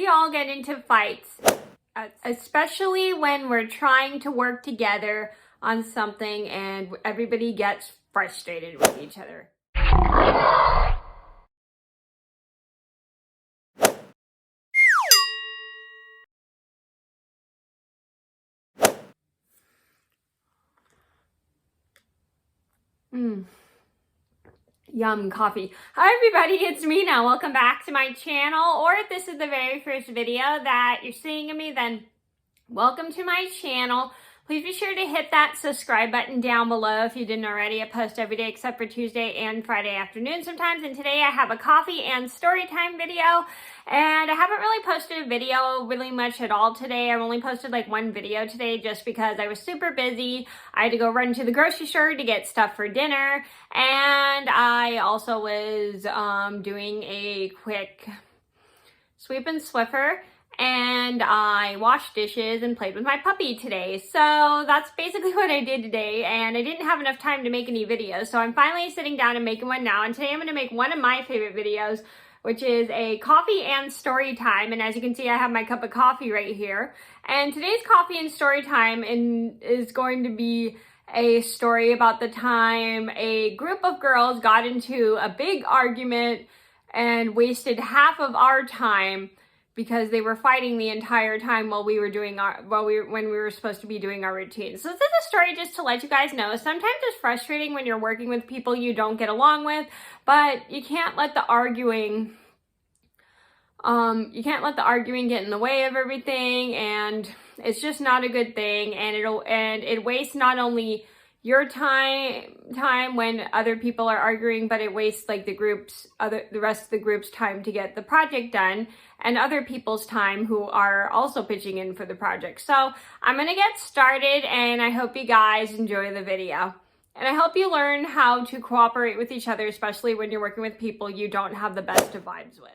we all get into fights, especially when we're trying to work together on something and everybody gets frustrated with each other. Yum, coffee. Hi everybody, it's Mena. Welcome back to my channel, or if this is the very first video that you're seeing of me, then welcome to my channel. Please be sure to hit that subscribe button down below if you didn't already. I post every day except for Tuesday and Friday afternoon sometimes, and today I have a coffee and story time video, and I haven't really posted a video really much at all today. I've only posted like one video today just because I was super busy. I had to go run to the grocery store to get stuff for dinner, and I also was doing a quick sweep and Swiffer, and I washed dishes and played with my puppy today. So that's basically what I did today, and I didn't have enough time to make any videos, so I'm finally sitting down and making one now. And today I'm going to make one of my favorite videos, which is a coffee and story time. And as you can see, I have my cup of coffee right here, and today's coffee and story time is going to be a story about the time a group of girls got into a big argument and wasted half of our time because they were fighting the entire time while we were doing when we were supposed to be doing our routine. So this is a story just to let you guys know. Sometimes it's frustrating when you're working with people you don't get along with, but you can't let the arguing get in the way of everything, and it's just not a good thing, and it wastes not only your time when other people are arguing, but it wastes like the rest of the group's time to get the project done, and other people's time who are also pitching in for the project. So I'm gonna get started, and I hope you guys enjoy the video. And I hope you learn how to cooperate with each other, especially when you're working with people you don't have the best of vibes with.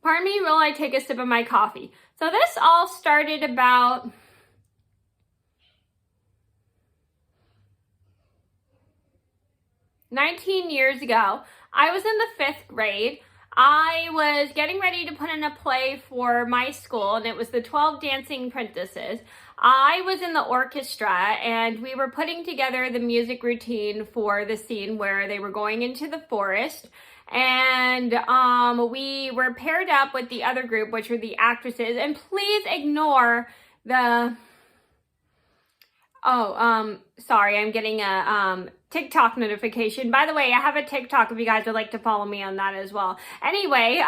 Pardon me while I take a sip of my coffee. So this all started about $19 years ago. I was in the 5th grade. I was getting ready to put in a play for my school, and it was the 12 Dancing Princesses. I was in the orchestra, and we were putting together the music routine for the scene where they were going into the forest. And we were paired up with the other group, which were the actresses. And please ignore the... sorry, I'm getting a TikTok notification. By the way, I have a TikTok if you guys would like to follow me on that as well. Anyway,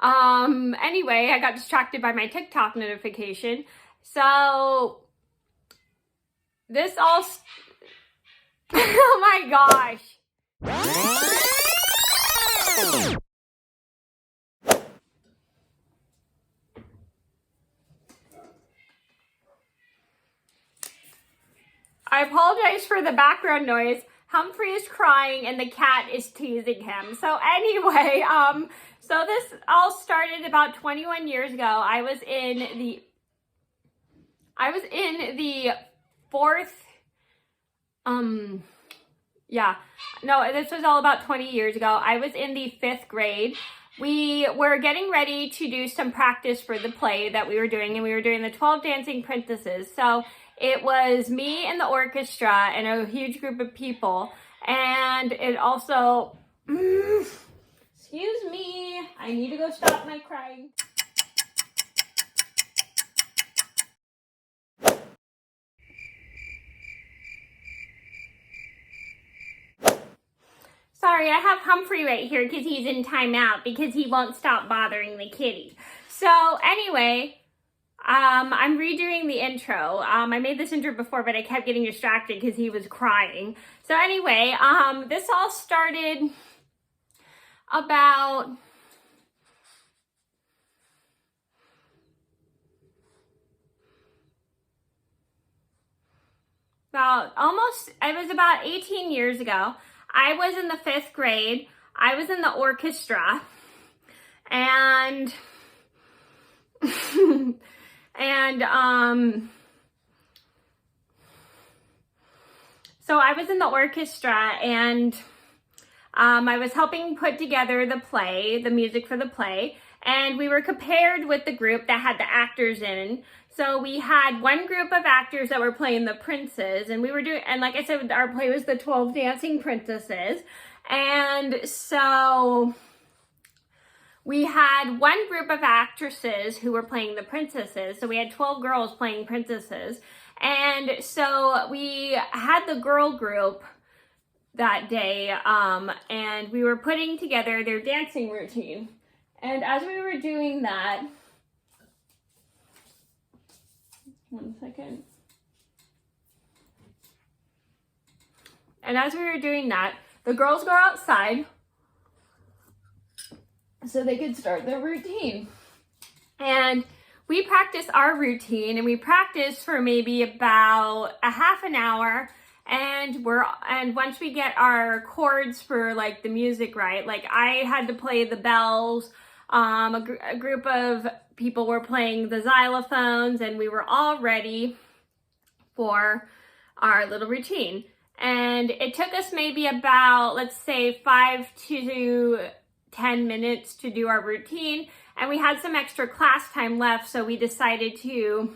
anyway, I got distracted by my TikTok notification. So this all... oh my gosh. I apologize for the background noise. Humphrey is crying and the cat is teasing him. So anyway, so this all started about 21 years ago. I was in the 4th, this was all about 20 years ago. I was in the 5th grade. We were getting ready to do some practice for the play that we were doing, and we were doing the 12 Dancing Princesses. So it was me and the orchestra and a huge group of people. And it also, excuse me, I need to go stop my crying. Sorry, I have Humphrey right here because he's in timeout because he won't stop bothering the kitty. So anyway, I'm redoing the intro. I made this intro before, but I kept getting distracted because he was crying. So anyway, this all started about it was about 18 years ago. I was in the 5th grade. I was in the orchestra, and So I was in the orchestra, and I was helping put together the play, the music for the play, and we were compared with the group that had the actors in. So we had one group of actors that were playing the princes, and like I said, our play was the 12 Dancing Princesses. And so we had one group of actresses who were playing the princesses. So we had 12 girls playing princesses. And so we had the girl group that day, and we were putting together their dancing routine. And as we were doing that, one second. And as we were doing that, the girls go outside so they could start their routine. And we practice our routine, and we practice for maybe about a half an hour. And once we get our chords for like the music right, like I had to play the bells, a group of people were playing the xylophones, and we were all ready for our little routine. And it took us maybe about, let's say, 5 to 10 minutes to do our routine. And we had some extra class time left, so we decided to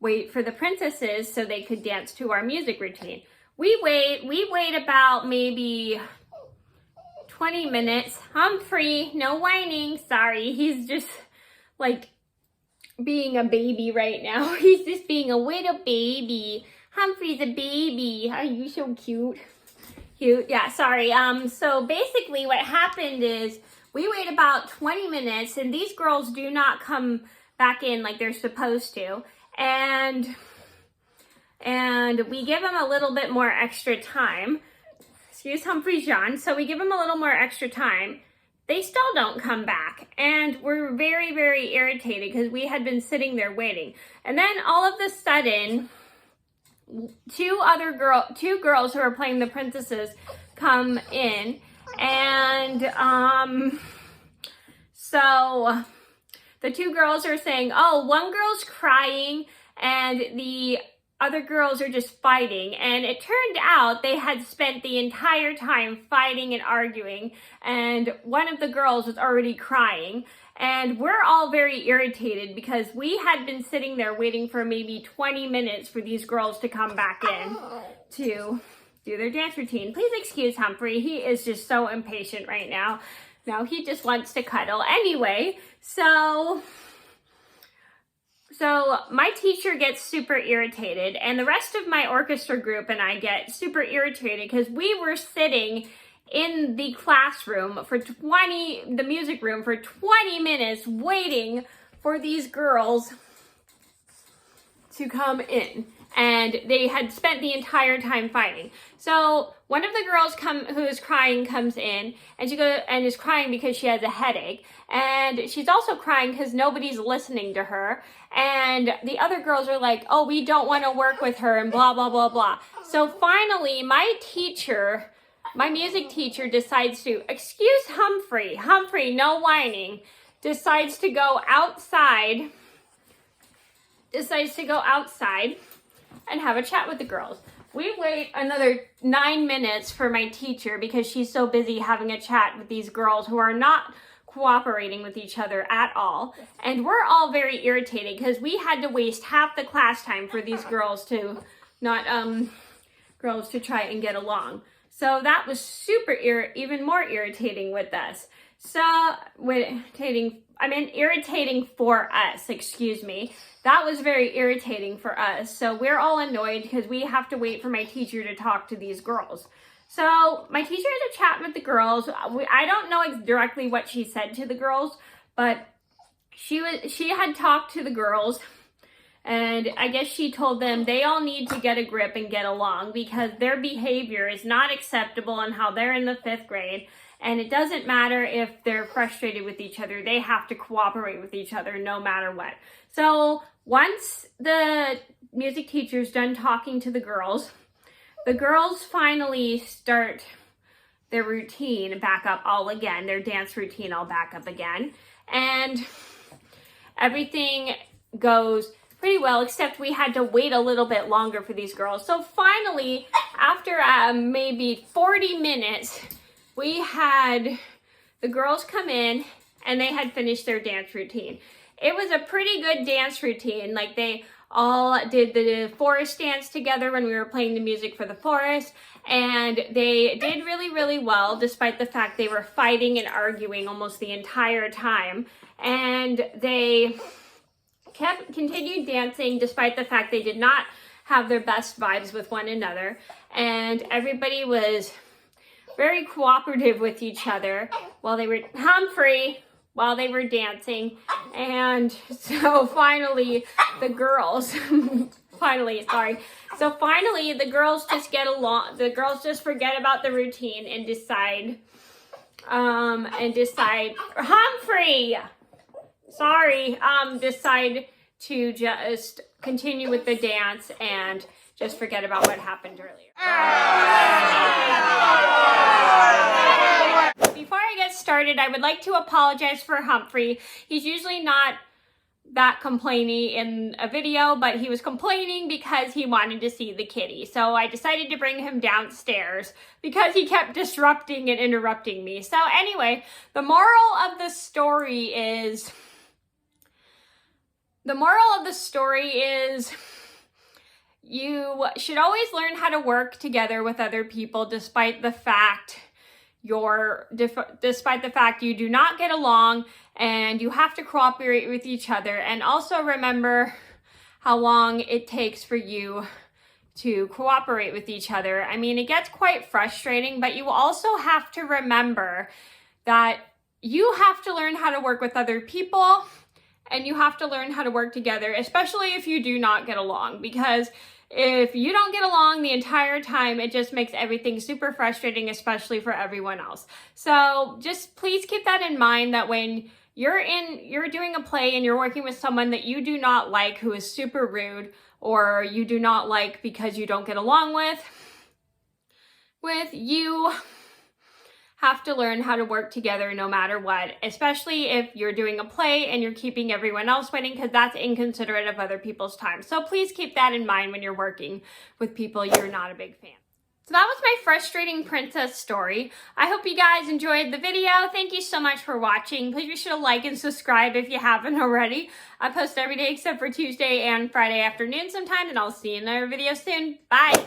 wait for the princesses so they could dance to our music routine. We wait about maybe 20 minutes. Humphrey, no whining. Sorry, he's just like being a baby right now. He's just being a little baby. Humphrey's a baby. Are you so cute? Cute. Yeah, sorry. So basically what happened is we wait about 20 minutes, and these girls do not come back in like they're supposed to. And we give them a little bit more extra time. Excuse Humphrey John. So we give them a little more extra time. They still don't come back, and we're very, very irritated because we had been sitting there waiting. And then all of a sudden, two girls who are playing the princesses come in, and so the two girls are saying, oh, one girl's crying and the other girls are just fighting. And it turned out they had spent the entire time fighting and arguing, and one of the girls was already crying. And we're all very irritated because we had been sitting there waiting for maybe 20 minutes for these girls to come back in to do their dance routine. Please excuse Humphrey. He is just so impatient right now. Now he just wants to cuddle. Anyway, so my teacher gets super irritated, and the rest of my orchestra group and I get super irritated because we were sitting in the classroom for the music room for 20 minutes waiting for these girls to come in, and they had spent the entire time fighting. So one of the girls who is crying comes in, and she is crying because she has a headache, and she's also crying because nobody's listening to her. And the other girls are like, oh, we don't want to work with her, and blah blah blah blah. So finally my music teacher decides to, excuse Humphrey, no whining, decides to go outside and have a chat with the girls. We wait another 9 minutes for my teacher because she's so busy having a chat with these girls who are not cooperating with each other at all. And we're all very irritated because we had to waste half the class time for these girls to try and get along. So that was even more irritating with us. Irritating for us, excuse me. That was very irritating for us. So we're all annoyed because we have to wait for my teacher to talk to these girls. So my teacher had a chat with the girls. I don't know directly what she said to the girls, but she had talked to the girls, and I guess she told them they all need to get a grip and get along because their behavior is not acceptable and how they're in the 5th grade. And it doesn't matter if they're frustrated with each other. They have to cooperate with each other no matter what. So once the music teacher's done talking to the girls finally start their routine back up all again, their dance routine all back up again. And everything goes pretty well, except we had to wait a little bit longer for these girls. So finally, after maybe 40 minutes, we had the girls come in and they had finished their dance routine. It was a pretty good dance routine. Like, they all did the forest dance together when we were playing the music for the forest, and they did really, really well, despite the fact they were fighting and arguing almost the entire time. And they continued dancing despite the fact they did not have their best vibes with one another, and everybody was very cooperative with each other while they were while they were dancing. And so finally the girls the girls just get along. The girls just forget about the routine and decide decide to just continue with the dance and just forget about what happened earlier. Before I get started, I would like to apologize for Humphrey. He's usually not that complainy in a video, but he was complaining because he wanted to see the kitty. So I decided to bring him downstairs because he kept disrupting and interrupting me. So anyway, the moral of the story is you should always learn how to work together with other people despite the fact you do not get along, and you have to cooperate with each other. And also remember how long it takes for you to cooperate with each other. I mean, it gets quite frustrating, but you also have to remember that you have to learn how to work with other people, and you have to learn how to work together, especially if you do not get along, because if you don't get along the entire time, it just makes everything super frustrating, especially for everyone else. So just please keep that in mind, that when you're doing a play and you're working with someone that you do not like, who is super rude, or you do not like because you don't get along with, you have to learn how to work together no matter what, especially if you're doing a play and you're keeping everyone else waiting, because that's inconsiderate of other people's time. So please keep that in mind when you're working with people you're not a big fan. So that was my frustrating princess story. I hope you guys enjoyed the video. Thank you so much for watching. Please be sure to like and subscribe if you haven't already. I post every day except for Tuesday and Friday afternoon sometimes, and I'll see you in another video soon. Bye!